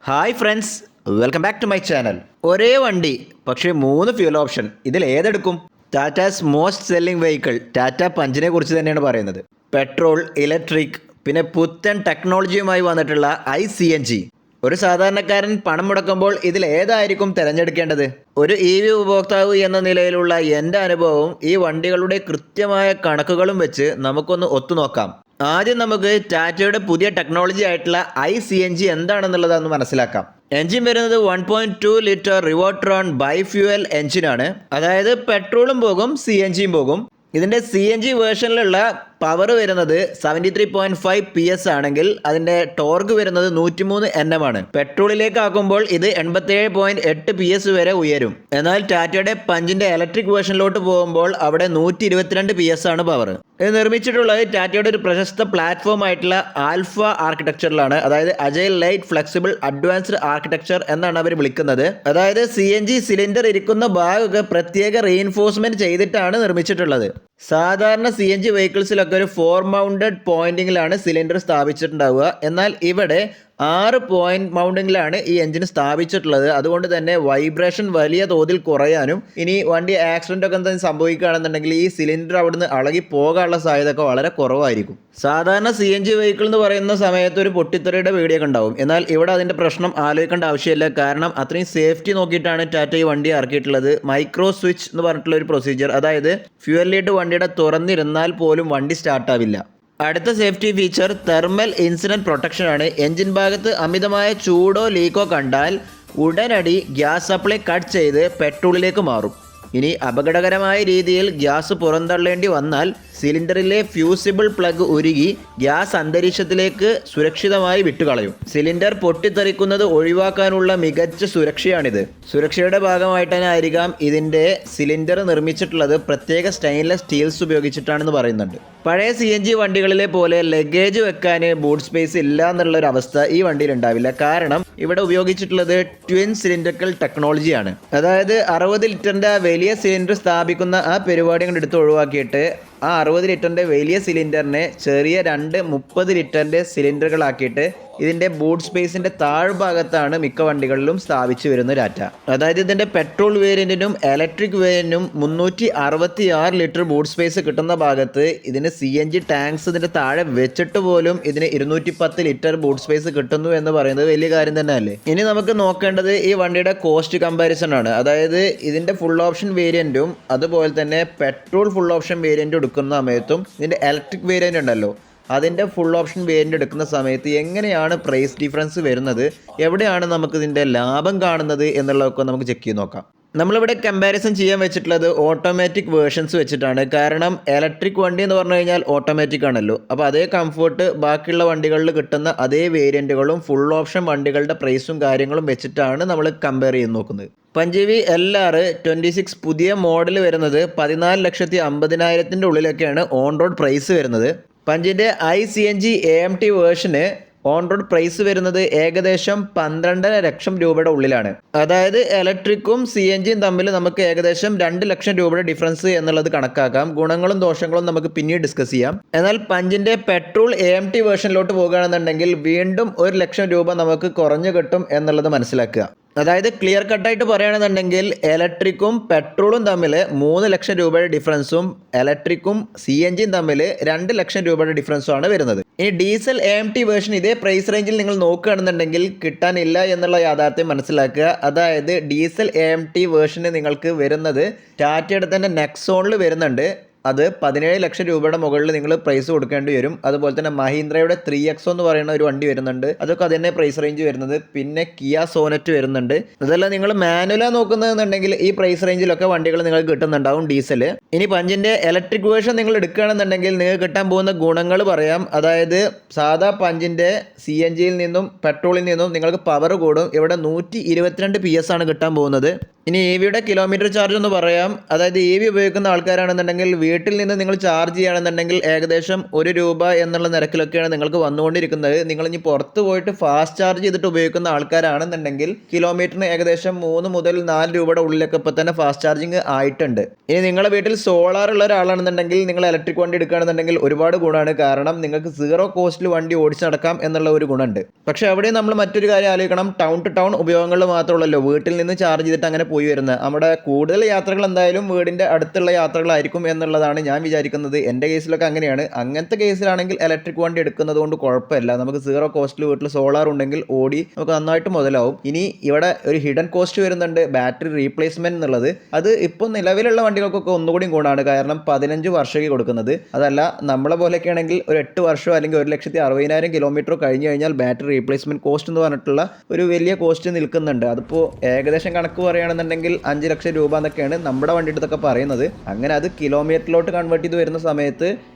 Hi friends, welcome back to my channel. ഒരേ വണ്ടി പക്ഷേ 3 ഫ്യൂൽ ഓപ്ഷൻ. ഇതിൽ ഏതെടുക്കും? Tata's most selling vehicle Tata പഞ്ചിനെ കുറിച്ച് തന്നെയാണ് പറയുന്നത്. പെട്രോൾ, ഇലക്ട്രിക്, പിന്നെ പുത്തൻ ടെക്നോളജിയുമായി വന്നിട്ടുള്ള ICNG. ഒരു സാധാരണക്കാരൻ പണം മുടക്കുമ്പോൾ ഇതിൽ ഏതായിരിക്കും തിരഞ്ഞെടുക്കേണ്ടത്? ഒരു EV ഉപഭോക്താവ് എന്ന നിലയിലുള്ള എൻ്റെ അനുഭവവും ഈ വണ്ടികളുടെ കൃത്യമായ കണക്കുകളും വെച്ച് നമുക്കൊന്ന് ഒത്തുനോക്കാം. ആദ്യം നമുക്ക് ടാറ്റയുടെ പുതിയ ടെക്നോളജി ആയിട്ടുള്ള ICNG എന്താണെന്നുള്ളതെന്ന് മനസ്സിലാക്കാം. എൻജിൻ വരുന്നത് 1.2 ലിറ്റർ റിവോട്രോൺ ബൈഫ്യൂവൽ എൻജിനാണ്. അതായത് പെട്രോളും പോകും, CNGയും പോകും. ഇതിൻ്റെ CNG വേർഷനിലുള്ള പവർ വരുന്നത് 73.5 PS ആണെങ്കിൽ അതിൻ്റെ ടോർക്ക് വരുന്നത് 103 Nm ആണ്. പെട്രോളിലേക്ക് ആക്കുമ്പോൾ ഇത് 87.8 PS വരെ ഉയരും. എന്നാൽ ടാറ്റയുടെ പഞ്ചിൻ്റെ ഇലക്ട്രിക് വേർഷനിലോട്ട് പോകുമ്പോൾ അവിടെ 122 PS ആണ് പവർ. ഇത് നിർമ്മിച്ചിട്ടുള്ളത് ടാറ്റയുടെ ഒരു പ്രശസ്ത പ്ലാറ്റ്ഫോം ആയിട്ടുള്ള ആൽഫ ആർക്കിടെക്ചറിലാണ്. അതായത് agile, light, flexible, advanced architecture എന്നാണ് അവർ വിളിക്കുന്നത്. അതായത് CNG സിലിണ്ടർ ഇരിക്കുന്ന ഭാഗമൊക്കെ പ്രത്യേക റീഇൻഫോഴ്സ്മെന്റ് ചെയ്തിട്ടാണ് നിർമ്മിച്ചിട്ടുള്ളത്. സാധാരണ CNG വെഹിക്കിൾസിലൊക്കെ ഒരു 4 മൗണ്ടഡ് പോയിന്റിങ്ങിലാണ് സിലിണ്ടർ സ്ഥാപിച്ചിട്ടുണ്ടാവുക. എന്നാൽ ഇവിടെ 6 പോയിന്റ് മൗണ്ടിങ്ങിലാണ് ഈ എഞ്ചിൻ സ്ഥാപിച്ചിട്ടുള്ളത്. അതുകൊണ്ട് തന്നെ വൈബ്രേഷൻ വലിയ തോതിൽ കുറയാനും ഇനി വണ്ടി ആക്സിഡൻ്റ് ഒക്കെ എന്തെങ്കിലും സംഭവിക്കുകയാണെന്നുണ്ടെങ്കിൽ ഈ സിലിണ്ടർ അവിടുന്ന് ഇളകി പോകാനുള്ള സാധ്യത വളരെ കുറവായിരിക്കും. സാധാരണ CNG വെഹിക്കിൾ എന്ന് പറയുന്ന സമയത്ത് ഒരു പൊട്ടിത്തെറിയുടെ പേടിയൊക്കെ ഉണ്ടാവും. എന്നാൽ ഇവിടെ അതിൻ്റെ പ്രശ്നം ആലോചിക്കേണ്ട ആവശ്യമില്ല. കാരണം അത്രയും സേഫ്റ്റി നോക്കിയിട്ടാണ് ടാറ്റ ഈ വണ്ടി ഇറക്കിയിട്ടുള്ളത്. മൈക്രോ സ്വിച്ച് എന്ന് പറഞ്ഞിട്ടുള്ള ഒരു പ്രൊസീജിയർ, അതായത് ഫ്യൂവൽ ലീഡ് വണ്ടിയുടെ തുറന്നിരുന്നാൽ പോലും വണ്ടി സ്റ്റാർട്ടാവില്ല. അടുത്ത safety feature thermal incident protection ആണ്. എൻജിൻ ഭാഗത്ത് അമിതമായ ചൂടോ ലീക്കോ കണ്ടാൽ ഉടനടി ഗ്യാസ് സപ്ലൈ കട്ട് ചെയ്ത് പെട്രോളിലേക്ക് മാറും. ഇനി അപകടകരമായ രീതിയിൽ ഗ്യാസ് പുറന്തള്ളേണ്ടി വന്നാൽ സിലിണ്ടറിലെ ഫ്യൂസിബിൾ പ്ലഗ് ഉരുകി ഗ്യാസ് അന്തരീക്ഷത്തിലേക്ക് സുരക്ഷിതമായി വിട്ടുകളയും. സിലിണ്ടർ പൊട്ടിത്തെറിക്കുന്നത് ഒഴിവാക്കാനുള്ള മികച്ച സുരക്ഷയാണിത്. സുരക്ഷയുടെ ഭാഗമായിട്ട് തന്നെ ആയിരിക്കാം ഇതിൻ്റെ സിലിണ്ടർ നിർമ്മിച്ചിട്ടുള്ളത് പ്രത്യേക സ്റ്റെയിൻലെസ് സ്റ്റീൽസ് ഉപയോഗിച്ചിട്ടാണെന്ന് പറയുന്നുണ്ട്. പഴയ CNG വണ്ടികളിലെ പോലെ ലഗേജ് വെക്കാൻ ബൂട്ട് സ്പേസ് ഇല്ല എന്നുള്ളൊരു അവസ്ഥ ഈ വണ്ടിയിൽ ഉണ്ടാവില്ല. കാരണം ഇവിടെ ഉപയോഗിച്ചിട്ടുള്ളത് ട്വിൻ സിലിണ്ടറിക്കൽ ടെക്നോളജിയാണ്. അതായത് 60 ലിറ്ററിൻ്റെ വലിയ സിലിണ്ടർ സ്ഥാപിക്കുന്ന ആ പരിപാടി കൊണ്ട് എടുത്ത് ഒഴിവാക്കിയിട്ട് ആ 60 ലിറ്ററിൻ്റെ വലിയ സിലിണ്ടറിനെ ചെറിയ 2 30 ലിറ്ററിൻ്റെ സിലിണ്ടറുകളാക്കിയിട്ട് ഇതിൻ്റെ ബൂട്ട് സ്പേസിൻ്റെ താഴ്ഭാഗത്താണ് മിക്ക വണ്ടികളിലും സ്ഥാപിച്ചു വരുന്ന ടാറ്റ. അതായത് ഇതിൻ്റെ പെട്രോൾ വേരിയൻറ്റിനും ഇലക്ട്രിക് വേരിയൻറ്റിനും 366 ലിറ്റർ ബൂട്ട് സ്പേസ് കിട്ടുന്ന ഭാഗത്ത് ഇതിന് CNG ടാങ്ക്സ് ഇതിൻ്റെ താഴെ വെച്ചിട്ട് പോലും ഇതിന് 210 ലിറ്റർ ബൂട്ട് സ്പേസ് കിട്ടുന്നു എന്ന് പറയുന്നത് വലിയ കാര്യം തന്നെ അല്ലേ. ഇനി നമുക്ക് നോക്കേണ്ടത് ഈ വണ്ടിയുടെ കോസ്റ്റ് കമ്പാരിസൺ ആണ്. അതായത് ഇതിൻ്റെ ഫുൾ ഓപ്ഷൻ വേരിയൻറ്റും അതുപോലെ തന്നെ പെട്രോൾ ഫുൾ ഓപ്ഷൻ വേരിയൻറ്റും എടുക്കുന്ന സമയത്തും ഇതിൻ്റെ ഇലക്ട്രിക് വേരിയൻ്റ് ഉണ്ടല്ലോ, അതിൻ്റെ ഫുൾ ഓപ്ഷൻ വേരിയൻ്റ് എടുക്കുന്ന സമയത്ത് എങ്ങനെയാണ് പ്രൈസ് ഡിഫറൻസ് വരുന്നത്, എവിടെയാണ് നമുക്ക് ഇതിൻ്റെ ലാഭം കാണുന്നത് എന്നുള്ളതൊക്കെ നമുക്ക് ചെക്ക് ചെയ്ത് നോക്കാം. നമ്മളിവിടെ കമ്പാരിസൺ ചെയ്യാൻ വെച്ചിട്ടുള്ളത് ഓട്ടോമാറ്റിക് വേർഷൻസ് വെച്ചിട്ടാണ്. കാരണം ഇലക്ട്രിക് വണ്ടി എന്ന് പറഞ്ഞു കഴിഞ്ഞാൽ ഓട്ടോമാറ്റിക് ആണല്ലോ. അപ്പോൾ അതേ കംഫർട്ട് ബാക്കിയുള്ള വണ്ടികളിൽ കിട്ടുന്ന അതേ വേരിയൻറ്റുകളും ഫുൾ ഓപ്ഷൻ വണ്ടികളുടെ പ്രൈസും കാര്യങ്ങളും വെച്ചിട്ടാണ് നമ്മൾ കമ്പയർ ചെയ്ത് നോക്കുന്നത്. പഞ്ച് LR 26 പുതിയ മോഡൽ വരുന്നത് 14,50,000 ഉള്ളിലൊക്കെയാണ് ഓൺ റോഡ് പ്രൈസ് വരുന്നത്. പഞ്ചിൻ്റെ ICNG AMT വേർഷന് ഓൺ റോഡ് പ്രൈസ് വരുന്നത് ഏകദേശം 12.5 ലക്ഷം രൂപയുടെ ഉള്ളിലാണ്. അതായത് ഇലക്ട്രിക്കും CNGയും തമ്മിൽ നമുക്ക് ഏകദേശം 2 ലക്ഷം രൂപയുടെ ഡിഫറൻസ് എന്നുള്ളത് കണക്കാക്കാം. ഗുണങ്ങളും ദോഷങ്ങളും നമുക്ക് പിന്നീട് ഡിസ്കസ് ചെയ്യാം. എന്നാൽ പഞ്ചിൻ്റെ പെട്രോൾ AMT വേർഷനിലോട്ട് പോകുകയാണെന്നുണ്ടെങ്കിൽ വീണ്ടും 1 ലക്ഷം രൂപ നമുക്ക് കുറഞ്ഞു കിട്ടും എന്നുള്ളത് മനസ്സിലാക്കുക. അതായത് ക്ലിയർ കട്ടായിട്ട് പറയുകയാണെന്നുണ്ടെങ്കിൽ ഇലക്ട്രിക്കും പെട്രോളും തമ്മിൽ 3 ലക്ഷം രൂപയുടെ ഡിഫറൻസും ഇലക്ട്രിക്കും CNGയും തമ്മിൽ 2 ലക്ഷം രൂപയുടെ ഡിഫറൻസും ആണ് വരുന്നത്. ഈ ഡീസൽ AMT വേർഷൻ ഇതേ പ്രൈസ് റേഞ്ചിൽ നിങ്ങൾ നോക്കുകയാണെന്നുണ്ടെങ്കിൽ കിട്ടാനില്ല എന്നുള്ള യാഥാർത്ഥ്യം മനസ്സിലാക്കുക. അതായത് ഡീസൽ AMT വേർഷന് നിങ്ങൾക്ക് വരുന്നത് ടാറ്റയുടെ തന്നെ നെക്സോണിൽ വരുന്നുണ്ട്. അത് 17 ലക്ഷം രൂപയുടെ മുകളിൽ നിങ്ങൾ പ്രൈസ് കൊടുക്കേണ്ടി വരും. അതുപോലെ തന്നെ മഹീന്ദ്രയുടെ 3XO എന്ന് പറയുന്ന ഒരു വണ്ടി വരുന്നുണ്ട്, അതൊക്കെ അതിൻ്റെ പ്രൈസ് റേഞ്ച് വരുന്നത്. പിന്നെ കിയ സോനറ്റ് വരുന്നുണ്ട്. അതെല്ലാം നിങ്ങൾ മാനുവലാണ് നോക്കുന്നതെന്നുണ്ടെങ്കിൽ ഈ പ്രൈസ് റേഞ്ചിലൊക്കെ വണ്ടികൾ നിങ്ങൾക്ക് കിട്ടുന്നുണ്ടാവും ഡീസൽ. ഇനി പഞ്ചിൻ്റെ ഇലക്ട്രിക് വേർഷൻ നിങ്ങൾ എടുക്കുകയാണെന്നുണ്ടെങ്കിൽ നിങ്ങൾക്ക് കിട്ടാൻ പോകുന്ന ഗുണങ്ങൾ പറയാം. അതായത് സാധാ പഞ്ചിൻ്റെ CNGയിൽ നിന്നും പെട്രോളിൽ നിന്നും നിങ്ങൾക്ക് പവർ കൂടും. ഇവിടെ 122 PS ആണ് കിട്ടാൻ പോകുന്നത്. ഇനി ഇ വിയുടെ കിലോമീറ്റർ ചാർജ് എന്ന് പറയാം. അതായത് ഇ വി ഉപയോഗിക്കുന്ന ആൾക്കാരാണെന്നുണ്ടെങ്കിൽ വീട്ടിൽ നിന്ന് നിങ്ങൾ ചാർജ് ചെയ്യുകയാണെന്നുണ്ടെങ്കിൽ ഏകദേശം ₹1 എന്നുള്ള നിരക്കിലൊക്കെയാണ് നിങ്ങൾക്ക് വന്നുകൊണ്ടിരിക്കുന്നത്. നിങ്ങളിനി പുറത്ത് പോയിട്ട് ഫാസ്റ്റ് ചാർജ് ചെയ്തിട്ട് ഉപയോഗിക്കുന്ന ആൾക്കാരാണെന്നുണ്ടെങ്കിൽ കിലോമീറ്ററിന് ഏകദേശം 3 മുതൽ 4 രൂപയുടെ ഉള്ളിലൊക്കെ ഇപ്പോൾ തന്നെ ഫാസ്റ്റ് ചാർജിങ് ആയിട്ടുണ്ട്. ഇനി നിങ്ങളുടെ വീട്ടിൽ സോളാർ ഉള്ള ഒരാളാണെന്നുണ്ടെങ്കിൽ നിങ്ങൾ ഇലക്ട്രിക് വണ്ടി എടുക്കുകയാണെന്നുണ്ടെങ്കിൽ ഒരുപാട് ഗുണമാണ്. കാരണം നിങ്ങൾക്ക് സീറോ കോസ്റ്റിൽ വണ്ടി ഓടിച്ച് നടക്കാം എന്നുള്ള ഒരു ഗുണമുണ്ട്. പക്ഷേ അവിടെ നമ്മൾ മറ്റൊരു കാര്യം ആലോചിക്കണം. ടൗൺ ടു ടൗൺ ഉപയോഗങ്ങളിൽ മാത്രമല്ലല്ലോ വീട്ടിൽ നിന്ന് ചാർജ് ചെയ്തിട്ട് അങ്ങനെ പോയി വരുന്നത്. നമ്മുടെ കൂടുതൽ യാത്രകൾ എന്തായാലും വീടിൻ്റെ അടുത്തുള്ള യാത്രകളായിരിക്കും എന്നുള്ളതാണ് ഞാൻ വിചാരിക്കുന്നത്. എൻ്റെ കേസിലൊക്കെ അങ്ങനെയാണ്. അങ്ങനത്തെ കേസിലാണെങ്കിൽ ഇലക്ട്രിക് വണ്ടി എടുക്കുന്നത് കൊണ്ട് കുഴപ്പമില്ല. നമുക്ക് സീറോ കോസ്റ്റിൽ വീട്ടിൽ സോളാർ ഉണ്ടെങ്കിൽ ഓടി നമുക്ക് നന്നായിട്ട് മുതലാവും. ഇനി ഇവിടെ ഒരു ഹിഡൻ കോസ്റ്റ് വരുന്നുണ്ട്, ബാറ്ററി റീപ്ലേസ്മെൻറ്റ് എന്നുള്ളത്. അത് ഇപ്പോൾ നിലവിലുള്ള വണ്ടികൾക്കൊക്കെ ഒന്നുകൂടി ഗുണമാണ്. കാരണം 15 വർഷമൊക്കെ കൊടുക്കുന്നത്. അതല്ല നമ്മളെ പോലെയൊക്കെ ആണെങ്കിൽ ഒരു 8 വർഷമോ അല്ലെങ്കിൽ 1,60,000 കിലോമീറ്റർ കഴിഞ്ഞ് കഴിഞ്ഞാൽ ബാറ്ററി റീപ്ലേസ്മെൻറ്റ് കോസ്റ്റ് എന്ന് പറഞ്ഞിട്ടുള്ള ഒരു വലിയ കോസ്റ്റ് നിൽക്കുന്നുണ്ട്. അതിപ്പോൾ ഏകദേശം കണക്ക് പറയുകയാണെന്നുണ്ടെങ്കിൽ 5 ലക്ഷം രൂപ എന്നൊക്കെയാണ് നമ്മുടെ വണ്ടിയുടെ അടുത്തൊക്കെ പറയുന്നത്. അങ്ങനെ അത് കിലോമീറ്ററിലോട്ട് കൺവേർട്ട് ചെയ്ത് വരുന്ന സമയത്ത്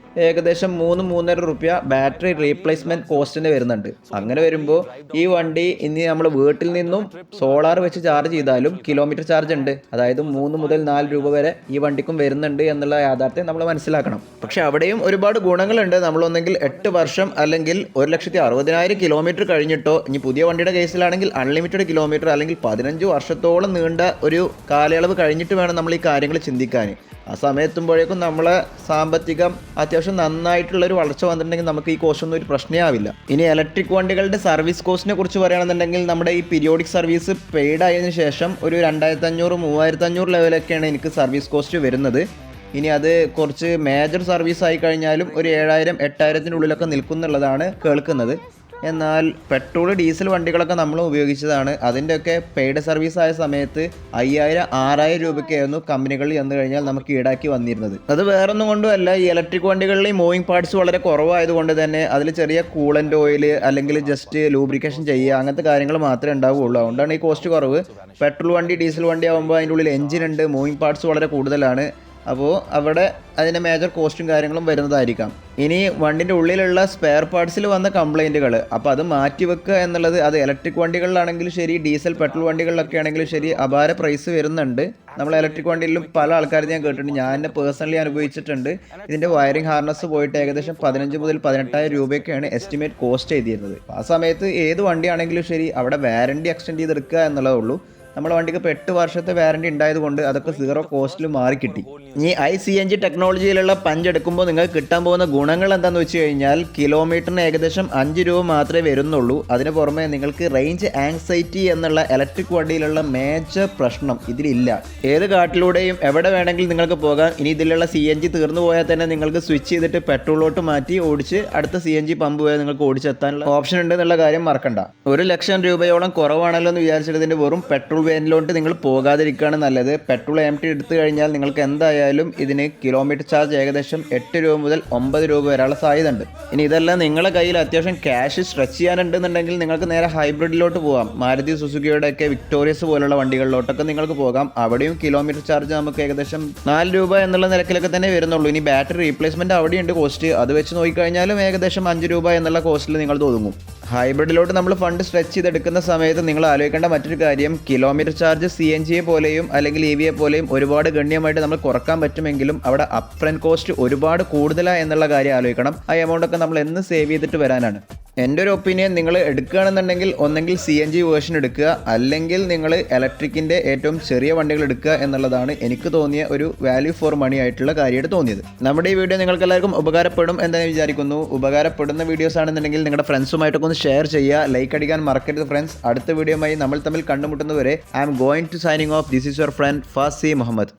ഏകദേശം 3-3.5 രൂപ ബാറ്ററി റീപ്ലേസ്മെൻറ്റ് കോസ്റ്റിന് വരുന്നുണ്ട്. അങ്ങനെ വരുമ്പോൾ ഈ വണ്ടി ഇനി നമ്മൾ വീട്ടിൽ നിന്നും സോളാർ വെച്ച് ചാർജ് ചെയ്താലും കിലോമീറ്റർ ചാർജ് ഉണ്ട്. അതായത് 3 മുതൽ 4 രൂപ വരെ ഈ വണ്ടിക്കും വരുന്നുണ്ട് എന്നുള്ള യാഥാർത്ഥ്യം നമ്മൾ മനസ്സിലാക്കണം. പക്ഷേ അവിടെയും ഒരുപാട് ഗുണങ്ങളുണ്ട്. നമ്മളൊന്നെങ്കിൽ 8 വർഷം അല്ലെങ്കിൽ 1,60,000 കിലോമീറ്റർ കഴിഞ്ഞിട്ടോ, ഇനി പുതിയ വണ്ടിയുടെ കേസിലാണെങ്കിൽ അൺലിമിറ്റഡ് കിലോമീറ്റർ അല്ലെങ്കിൽ 15 വർഷത്തോളം നീണ്ട ഒരു കാലയളവ് കഴിഞ്ഞിട്ട് വേണം നമ്മൾ ഈ കാര്യങ്ങൾ ചിന്തിക്കാൻ. ആ സമയത്തുമ്പോഴേക്കും നമ്മളെ സാമ്പത്തികം അത്യാവശ്യം നന്നായിട്ടുള്ളൊരു വളർച്ച വന്നിട്ടുണ്ടെങ്കിൽ നമുക്ക് ഈ കോസ്റ്റ് ഒന്നും ഒരു പ്രശ്നമേ ആവില്ല. ഇനി ഇലക്ട്രിക് വണ്ടികളുടെ സർവീസ് കോസ്റ്റിനെ കുറിച്ച് പറയുകയാണെന്നുണ്ടെങ്കിൽ നമ്മുടെ ഈ പീരിയോഡിക് സർവീസ് പെയ്ഡ് ആയതിനു ശേഷം ഒരു 2,500-3,500 ലെവലൊക്കെയാണ് എനിക്ക് സർവീസ് കോസ്റ്റ് വരുന്നത്. ഇനി അത് കുറച്ച് മേജർ സർവീസ് ആയി കഴിഞ്ഞാലും ഒരു 7,000-8,000 നിൽക്കുന്നുള്ളതാണ് കേൾക്കുന്നത്. എന്നാൽ പെട്രോൾ ഡീസൽ വണ്ടികളൊക്കെ നമ്മൾ ഉപയോഗിച്ചതാണ്. അതിൻ്റെയൊക്കെ പെയ്ഡ് സർവീസ് ആയ സമയത്ത് 5,000-6,000 രൂപയ്ക്കായിരുന്നു കമ്പനികളിൽ ചെന്ന് കഴിഞ്ഞാൽ നമുക്ക് ഈടാക്കി വന്നിരുന്നത്. അത് വേറൊന്നും കൊണ്ടുമല്ല, ഈ ഇലക്ട്രിക് വണ്ടികളിൽ മൂവിങ് പാർട്സ് വളരെ കുറവായതുകൊണ്ട് തന്നെ അതിൽ ചെറിയ കൂളൻ്റ് ഓയിൽ അല്ലെങ്കിൽ ജസ്റ്റ് ലൂബ്രിക്കേഷൻ ചെയ്യുക അങ്ങനത്തെ കാര്യങ്ങൾ മാത്രമേ ഉണ്ടാവുകയുള്ളൂ. അതുകൊണ്ടാണ് ഈ കോസ്റ്റ് കുറവ്. പെട്രോൾ വണ്ടി ഡീസൽ വണ്ടി ആകുമ്പോൾ അതിൻ്റെ ഉള്ളിൽ എഞ്ചിനുണ്ട്, മൂവിങ് പാർട്സ് വളരെ കൂടുതലാണ്. അപ്പോൾ അവിടെ അതിൻ്റെ മേജർ കോസ്റ്റും കാര്യങ്ങളും വരുന്നതായിരിക്കാം. ഇനി വണ്ടിൻ്റെ ഉള്ളിലുള്ള സ്പെയർ പാർട്സിൽ വന്ന കംപ്ലൈൻറ്റുകൾ, അപ്പോൾ അത് മാറ്റിവെക്കുക എന്നുള്ളത് അത് ഇലക്ട്രിക് വണ്ടികളിലാണെങ്കിലും ശരി ഡീസൽ പെട്രോൾ വണ്ടികളിലൊക്കെ ആണെങ്കിലും ശരി അപാര പ്രൈസ് വരുന്നുണ്ട്. നമ്മൾ ഇലക്ട്രിക് വണ്ടിയിലും പല ആൾക്കാരും ഞാൻ കേട്ടിട്ടുണ്ട്. ഞാൻ എന്നെ പേഴ്സണലി അനുഭവിച്ചിട്ടുണ്ട്. ഇതിൻ്റെ വയറിംഗ് ഹാർനസ് പോയിട്ട് ഏകദേശം 15 മുതൽ 18,000 രൂപയൊക്കെയാണ് എസ്റ്റിമേറ്റ് കോസ്റ്റ് ചെയ്തിരുന്നത്. ആ സമയത്ത് ഏത് വണ്ടിയാണെങ്കിലും ശരി അവിടെ വാറണ്ടി എക്സ്റ്റെൻഡ് ചെയ്തെടുക്കുക എന്നുള്ളതേ ഉള്ളൂ. നമ്മുടെ വണ്ടിക്ക് ഇപ്പോൾ 8 വർഷത്തെ വാറണ്ടി ഉണ്ടായതുകൊണ്ട് അതൊക്കെ സീറോ കോസ്റ്റിൽ മാറിക്കിട്ടി. ഇനി ICNG ടെക്നോളജിയിലുള്ള പഞ്ച് എടുക്കുമ്പോൾ നിങ്ങൾക്ക് കിട്ടാൻ പോകുന്ന ഗുണങ്ങൾ എന്താണെന്ന് വെച്ച് കഴിഞ്ഞാൽ കിലോമീറ്ററിന് ഏകദേശം 5 രൂപ മാത്രമേ വരുന്നുള്ളൂ. അതിന് പുറമെ നിങ്ങൾക്ക് റേഞ്ച് ആങ്സൈറ്റി എന്നുള്ള ഇലക്ട്രിക് വണ്ടിയിലുള്ള മേജർ പ്രശ്നം ഇതിലില്ല. ഏത് കാട്ടിലൂടെയും എവിടെ വേണമെങ്കിലും നിങ്ങൾക്ക് പോകാം. ഇനി ഇതിലുള്ള CNG തീർന്നു പോയാൽ തന്നെ നിങ്ങൾക്ക് സ്വിച്ച് ചെയ്തിട്ട് പെട്രോളിലോട്ട് മാറ്റി ഓടിച്ച് അടുത്ത CNG പമ്പ് പോയാൽ നിങ്ങൾക്ക് ഓടിച്ചെത്താനുള്ള ഓപ്ഷൻ ഉണ്ട് എന്നുള്ള കാര്യം മറക്കണ്ട. 1 ലക്ഷം രൂപയോളം കുറവാണല്ലോ എന്ന് വിചാരിച്ചിട്ട് ഇതിൻ്റെ വെറും പെട്രോൾ വേനിലോട്ട് നിങ്ങൾ പോകാതിരിക്കുകയാണ് നല്ലത്. പെട്രോൾ MT എടുത്തു കഴിഞ്ഞാൽ നിങ്ങൾക്ക് എന്തായാലും ഇതിന് കിലോമീറ്റർ ചാർജ് ഏകദേശം 8 രൂപ മുതൽ 9 രൂപ വരെയുള്ള സാധ്യത ഉണ്ട്. ഇനി ഇതെല്ലാം നിങ്ങളുടെ കയ്യിൽ അത്യാവശ്യം ക്യാഷ് സ്ട്രെച്ച് ചെയ്യാനുണ്ടെന്നുണ്ടെങ്കിൽ നിങ്ങൾക്ക് നേരെ ഹൈബ്രിഡിലോട്ട് പോകാം. മാരുതി സുസുക്കിയുടെ ഒക്കെ വിക്ടോറിയസ് പോലുള്ള വണ്ടികളിലോട്ടൊക്കെ നിങ്ങൾക്ക് പോകാം. അവിടെയും കിലോമീറ്റർ ചാർജ് നമുക്ക് ഏകദേശം 4 രൂപ എന്നുള്ള നിരക്കിലൊക്കെ തന്നെ വരുന്നുള്ളൂ. ഇനി ബാറ്ററി റീപ്ലേസ്മെൻറ്റ് അവിടെയുണ്ട് കോസ്റ്റ്. അത് വെച്ച് നോക്കിക്കഴിഞ്ഞാലും ഏകദേശം 5 രൂപ എന്നുള്ള കോസ്റ്റിൽ നിങ്ങൾ ഒതുങ്ങും. ഹൈബ്രിഡിലോട്ട് നമ്മൾ ഫണ്ട് സ്ട്രെച്ച് ചെയ്തെടുക്കുന്ന സമയത്ത് നിങ്ങൾ ആലോചിക്കേണ്ട മറ്റൊരു കാര്യം, കിലോമീറ്റർ ചാർജ് CNGയെ പോലെയും അല്ലെങ്കിൽ EVയെ പോലെയും ഒരുപാട് ഗണ്യമായിട്ട് നമ്മൾ കുറക്കാൻ പറ്റുമെങ്കിലും അവിടെ അപ്പ് ഫ്രണ്ട് കോസ്റ്റ് ഒരുപാട് കൂടുതലാണ് എന്നുള്ള കാര്യം ആലോചിക്കണം. ആ എമൗണ്ടൊക്കെ നമ്മൾ എന്ന് സേവ് ചെയ്തിട്ട് വരാനാണ്. എൻ്റെ ഒരു ഒപ്പീനിയൻ, നിങ്ങൾ എടുക്കുകയാണെന്നുണ്ടെങ്കിൽ ഒന്നെങ്കിൽ CNG വേർഷൻ എടുക്കുക, അല്ലെങ്കിൽ നിങ്ങൾ ഇലക്ട്രിക്കിൻ്റെ ഏറ്റവും ചെറിയ വണ്ടികൾ എടുക്കുക എന്നുള്ളതാണ് എനിക്ക് തോന്നിയ ഒരു വാല്യൂ ഫോർ മണി ആയിട്ടുള്ള കാര്യമായിട്ട് തോന്നിയത്. നമ്മുടെ ഈ വീഡിയോ നിങ്ങൾക്ക് എല്ലാവർക്കും ഉപകാരപ്പെടും എന്ന് വിചാരിക്കുന്നു. ഉപകാരപ്പെടുന്ന വീഡിയോസ് ആണെന്നുണ്ടെങ്കിൽ നിങ്ങളുടെ ഫ്രണ്ട്സുമായിട്ടൊക്കെ ഒന്ന് ഷെയർ ചെയ്യുക, ലൈക്ക് അടിക്കാൻ മറക്കരുത് ഫ്രണ്ട്സ്. അടുത്ത വീഡിയോയുമായി നമ്മൾ തമ്മിൽ കണ്ടുമുട്ടുന്നവരെ I am going to signing off. This is your friend Fasi Muhammad.